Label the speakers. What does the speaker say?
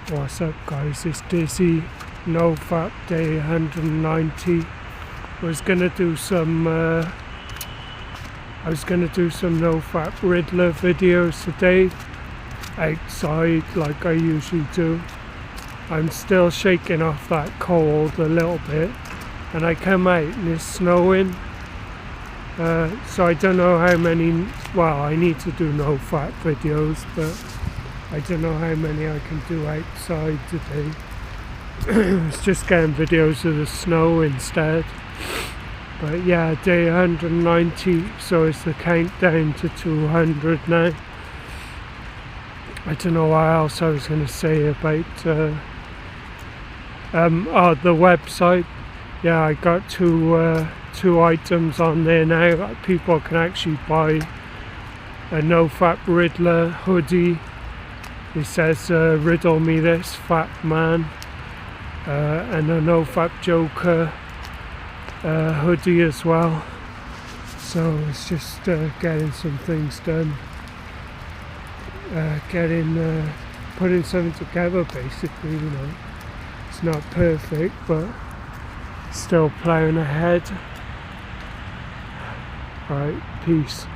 Speaker 1: What's up, guys? It's Dizzy. NoFap day 190. I was gonna do some NoFap Riddler videos today outside like I usually do. I'm still shaking off that cold a little bit, and I come out and it's snowing. So I don't know how many. Well, I need to do NoFap videos, but I don't know how many I can do outside today. It's just getting videos of the snow instead. But yeah, day 190, so it's the countdown to 200 now. I don't know what else I was going to say about the website. Yeah, I got two items on there now. People can actually buy a NoFap Riddler hoodie. It says riddle me this, fat man, and a NoFap Joker hoodie as well. So it's just getting some things done, putting something together basically, you know. It's not perfect, but still ploughing ahead. Alright, peace.